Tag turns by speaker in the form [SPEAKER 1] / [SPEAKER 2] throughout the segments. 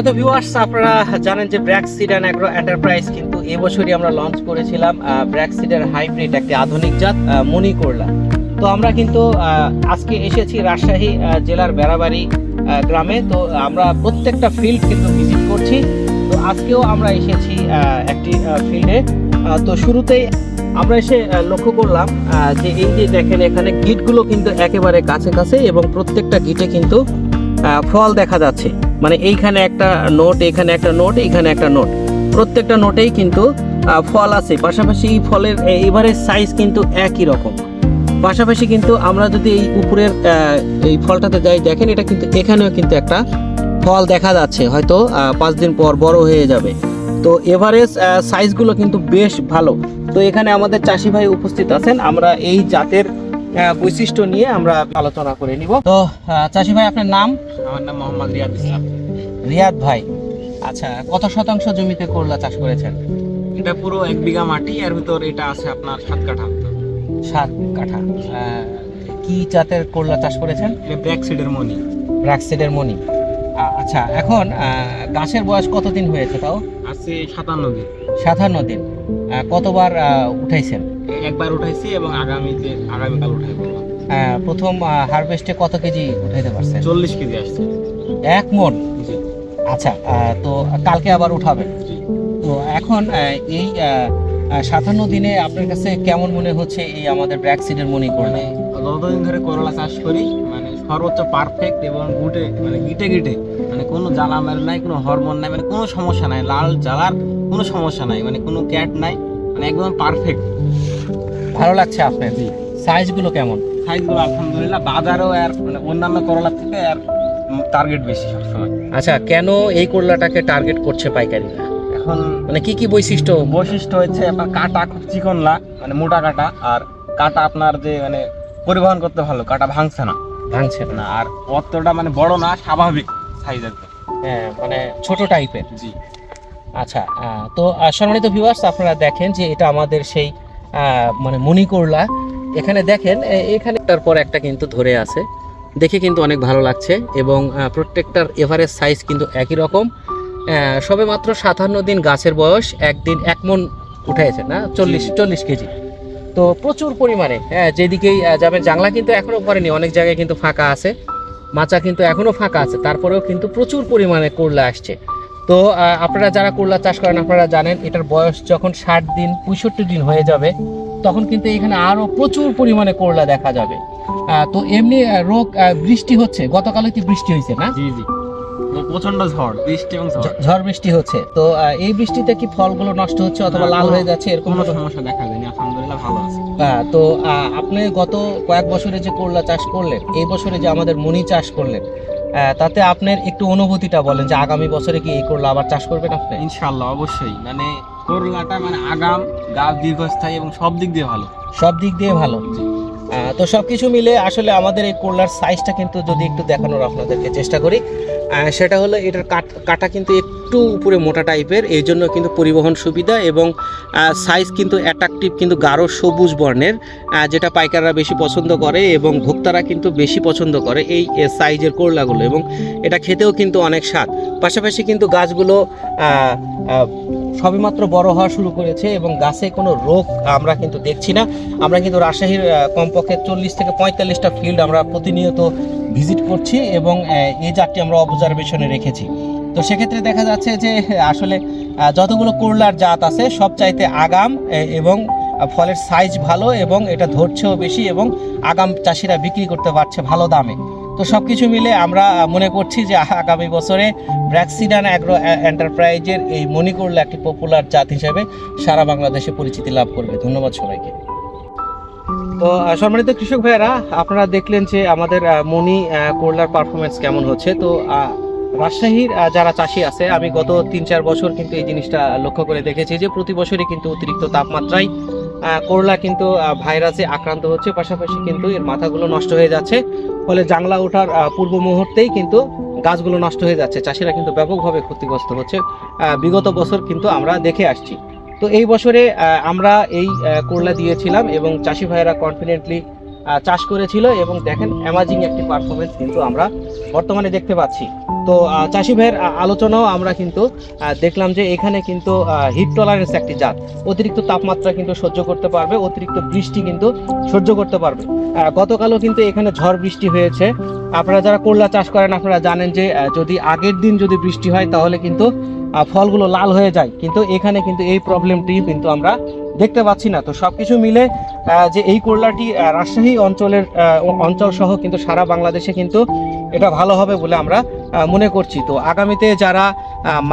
[SPEAKER 1] সম্মানিত ভিউয়ার্স, আপনারা জানেন যে BRAC seed and agro enterprise কিন্তু এবছরই আমরা লঞ্চ করেছিলাম ব্র্যাক সিডের হাইব্রিড একটি আধুনিক জাত মনি করলা। তো আমরা কিন্তু আজকে এসেছি রাজশাহী জেলার বেড়াবাড়ি গ্রামে। তো আমরা প্রত্যেকটা ফিল্ড কিন্তু ভিজিট করছি। তো আজকেও আমরা এসেছি একটি ফিল্ডে। তো শুরুতেই আমরা এসে লক্ষ্য করলাম যে এই যে দেখেন এখানে গিটগুলো কিন্তু একেবারে কাছে কাছে এবং প্রত্যেকটা গিটে কিন্তু ফল দেখা যাচ্ছে। মানে এইখানে একটা নোট, এখানে একটা নোট, এইখানে একটা নোট, প্রত্যেকটা নোটেই কিন্তু ফল আছে। পাশাপাশি এই ফলের এবারের সাইজ কিন্তু একই রকম। পাশাপাশি কিন্তু আমরা যদি এই উপরের এই ফলটাতে যাই, দেখেন এটা কিন্তু এখানেও কিন্তু একটা ফল দেখা যাচ্ছে, হয়তো 5 দিন পর বড় হয়ে যাবে। তো এভারেজ সাইজগুলো কিন্তু বেশ ভালো। তো এখানে আমাদের চাষি ভাই উপস্থিত আছেন, আমরা এই জাতের বৈশিষ্ট্য নিয়ে আমরা আলোচনা করে নিব। তো চাষি ভাই, আপনার নাম?
[SPEAKER 2] আমার নাম মোহাম্মদ রিয়াদ ইসলাম।
[SPEAKER 1] রিয়াদ ভাই, আচ্ছা, কত শতাংশ জমিতে করলা চাষ করেছেন?
[SPEAKER 2] এটা পুরো 1 বিঘা মাটি, এর ভিতর এটা আছে আপনার 7 কাঠা।
[SPEAKER 1] 7 কাঠা। কি জাতের করলা চাষ করেছেন?
[SPEAKER 2] এটা ব্র্যাক সিডের মনি।
[SPEAKER 1] ব্র্যাক সিডের মনি। আচ্ছা, এখন গাছের বয়স কতদিন হয়েছে? তাও
[SPEAKER 2] আছে 57 দিন।
[SPEAKER 1] 57 দিন। কতবার উঠাইছেন?
[SPEAKER 2] একবার উঠাইছি এবং আগামীকাল উঠাইবো।
[SPEAKER 1] প্রথম হারভেস্টে কত কেজি উঠাইতে পারছেন?
[SPEAKER 2] 40 কেজি আসছে।
[SPEAKER 1] 1 মণ?
[SPEAKER 2] জি
[SPEAKER 1] আচ্ছা, তো কালকে আবার উঠাবেন।
[SPEAKER 2] জি।
[SPEAKER 1] তো এখন এই 57 দিনে আপনার কাছে কেমন মনে হচ্ছে এই আমাদের ব্র্যাক সিডের মনি করলা?
[SPEAKER 2] মানে যতদিন ধরে করলা চাষ করি, মানে সর্বোচ্চ পারফেক্ট এবং গিটে গিটে মানে কোনো জ্বালামের নাই, কোনো হরমোন নাই, মানে কোনো সমস্যা নাই, লাল জ্বালার কোনো সমস্যা নাই, মানে কোনো ক্যাট নাই, মানে একদম পারফেক্ট।
[SPEAKER 1] ভালো লাগছে আপনার?
[SPEAKER 2] জি।
[SPEAKER 1] সাইজগুলো কেমন?
[SPEAKER 2] সাইজগুলো আলহামদুলিল্লাহ বাজারও আর মানে অন্যান্য করলার থেকে আর টার্গেট বেশি সবসময়।
[SPEAKER 1] আচ্ছা, কেন এই করলাটাকে টার্গেট করছে পাইকারিরা?
[SPEAKER 2] এখন
[SPEAKER 1] মানে কি কি বৈশিষ্ট্য?
[SPEAKER 2] বৈশিষ্ট্য হচ্ছে আপনার কাটা খুব চিকনলা, মানে মোটা কাটা, আর কাটা আপনার যে মানে পরিবহন করতে ভালো, কাটা ভাঙছে না।
[SPEAKER 1] ভাঙছে না?
[SPEAKER 2] আর অতটা মানে বড় না, স্বাভাবিক সাইজ একদম।
[SPEAKER 1] হ্যাঁ, মানে ছোট টাইপের।
[SPEAKER 2] জি।
[SPEAKER 1] আচ্ছা, তো সম্মানিত ভিউয়ার্স, আপনারা দেখেন যে এটা আমাদের সেই মানে মনি করলা। এখানে দেখেন এখানে একটার পর একটা কিন্তু ধরে আছে, দেখে কিন্তু অনেক ভালো লাগছে এবং প্রত্যেকটার এভারেজ সাইজ কিন্তু একই রকম। সবে মাত্র 57 দিন গাছের বয়স, একদিন 1 মণ উঠেছে না? 40 কেজি। তো প্রচুর পরিমাণে যেদিকেই যাবেন, জাংলা কিন্তু এখনো করেনি, অনেক জায়গায় কিন্তু ফাঁকা আছে, মাচা কিন্তু এখনো ফাঁকা আছে, তারপরেও কিন্তু প্রচুর পরিমাণে করলা আসছে। তো আপনারা যারা করলা চাষ করেন আপনারা জানেন এটার বয়স যখন 60 দিন 65 দিন হয়ে যাবে তখন কিন্তু এখানে আরো প্রচুর পরিমাণে করলা দেখা যাবে। তো এমনি রোগ বৃষ্টি হচ্ছে, গতকালও কি বৃষ্টি হয়েছে না?
[SPEAKER 2] জি জি, প্রচন্ড ঝড় বৃষ্টি এবং
[SPEAKER 1] ঝড় বৃষ্টি হচ্ছে। তো এই বৃষ্টিতে কি ফলগুলো নষ্ট হচ্ছে অথবা লাল হয়ে যাচ্ছে, এরকম
[SPEAKER 2] কোনো সমস্যা দেখা যায়নি, আলহামদুলিল্লাহ ভালো আছে।
[SPEAKER 1] তো আপনি গত কয়েক বছরে যে করলা চাষ করলেন, এই বছরে যে আমাদের মনি চাষ করলেন, তাতে আপনার একটু অনুভূতিটা বলেন যে আগামী বছরে কি এই করলা আবার চাষ করবেন আপনি?
[SPEAKER 2] ইনশাআল্লাহ অবশ্যই। মানে করলাটা মানে আগাম, গাছ দীর্ঘস্থায়ী এবং সব দিক দিয়ে ভালো।
[SPEAKER 1] সব দিক দিয়ে ভালো। তো সবকিছু মিলে আসলে আমাদের এই করলার সাইজটা কিন্তু যদি একটু দেখানোর আপনাদেরকে চেষ্টা করি, সেটা হলো এটার কাটা কিন্তু একটু উপরে মোটা টাইপের, এই জন্য কিন্তু পরিবহন সুবিধা এবং সাইজ কিন্তু অ্যাট্রাকটিভ, কিন্তু গাঢ় সবুজ বর্ণের, যেটা পাইকাররা বেশি পছন্দ করে এবং ভোক্তারা কিন্তু বেশি পছন্দ করে এই সাইজের করলাগুলো, এবং এটা খেতেও কিন্তু অনেক স্বাদ। পাশাপাশি কিন্তু গাছগুলো সবেমাত্র বড় হওয়া শুরু করেছে এবং গাছে কোনো রোগ আমরা কিন্তু দেখছি না। আমরা কিন্তু রাজশাহীর কমপক্ষে 40 থেকে 45টা ফিল্ড আমরা প্রতিনিয়ত ভিজিট করছি এবং এই জাতটি আমরা অবজারভেশনে রেখেছি। তো সেক্ষেত্রে দেখা যাচ্ছে যে আসলে যতগুলো করলার জাত আছে সব চাইতে আগাম এবং ফলের সাইজ ভালো এবং এটা ধরছেও বেশি এবং আগাম চাষিরা বিক্রি করতে পারছে ভালো দামে। তো সব কিছু মিলে আমরা মনে করছি যে আগামী বছরে ব্র্যাক সিড অ্যান্ড অ্যাগ্রো এন্টারপ্রাইজের এই মনি করলা একটি পপুলার জাত হিসেবে সারা বাংলাদেশে পরিচিতি লাভ করবে। ধন্যবাদ সবাইকে। তো সম্মানিত কৃষক ভাইয়েরা, আপনারা দেখলেন যে আমাদের মনি করলার পারফরমেন্স কেমন হচ্ছে। তো রাজশাহীর যারা চাষি আছে, আমি গত 3-4 বছর কিন্তু এই জিনিসটা লক্ষ্য করে দেখেছি যে প্রতি বছরই কিন্তু অতিরিক্ত তাপমাত্রায় করলা কিন্তু ভাইরাসে আক্রান্ত হচ্ছে, পাশাপাশি কিন্তু এর মাথাগুলো নষ্ট হয়ে যাচ্ছে, ফলে জাংলা ওঠার পূর্ব মুহূর্তেই কিন্তু গাছগুলো নষ্ট হয়ে যাচ্ছে, চাষিরা কিন্তু ব্যাপকভাবে ক্ষতিগ্রস্ত হচ্ছে। বিগত বছর কিন্তু আমরা দেখে আসছি। তো এই বছরে আমরা এই করলা দিয়েছিলাম এবং চাষি ভাইয়েরা কনফিডেন্টলি চাষ করেছিল এবং দেখেন অ্যামাজিং একটি পারফরমেন্স কিন্তু আমরা বর্তমানে দেখতে পাচ্ছি। তো চাষি ভাইয়ের আলোচনাও আমরা কিন্তু দেখলাম যে এখানে কিন্তু হিট টলারেন্স একটি জাত, অতিরিক্ত তাপমাত্রা কিন্তু সহ্য করতে পারবে, অতিরিক্ত বৃষ্টি কিন্তু সহ্য করতে পারবে। গতকালও কিন্তু এখানে ঝড় বৃষ্টি হয়েছে। আপনারা যারা করলা চাষ করেন আপনারা জানেন যে যদি আগের দিন যদি বৃষ্টি হয় তাহলে কিন্তু ফলগুলো লাল হয়ে যায়, কিন্তু এখানে কিন্তু এই প্রবলেমটি কিন্তু আমরা দেখতে পাচ্ছি না। তো সবকিছু মিলে যে এই করলাটি রাজশাহী অঞ্চল সহ কিন্তু সারা বাংলাদেশে কিন্তু এটা ভালো হবে বলে আমরা মনে করছি। তো আগামীতে যারা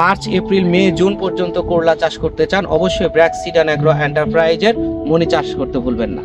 [SPEAKER 1] মার্চ, এপ্রিল, মে, জুন পর্যন্ত করলা চাষ করতে চান অবশ্যই ব্র্যাক সিড অ্যাগ্রো এন্টারপ্রাইজের মনি চাষ করতে ভুলবেন না।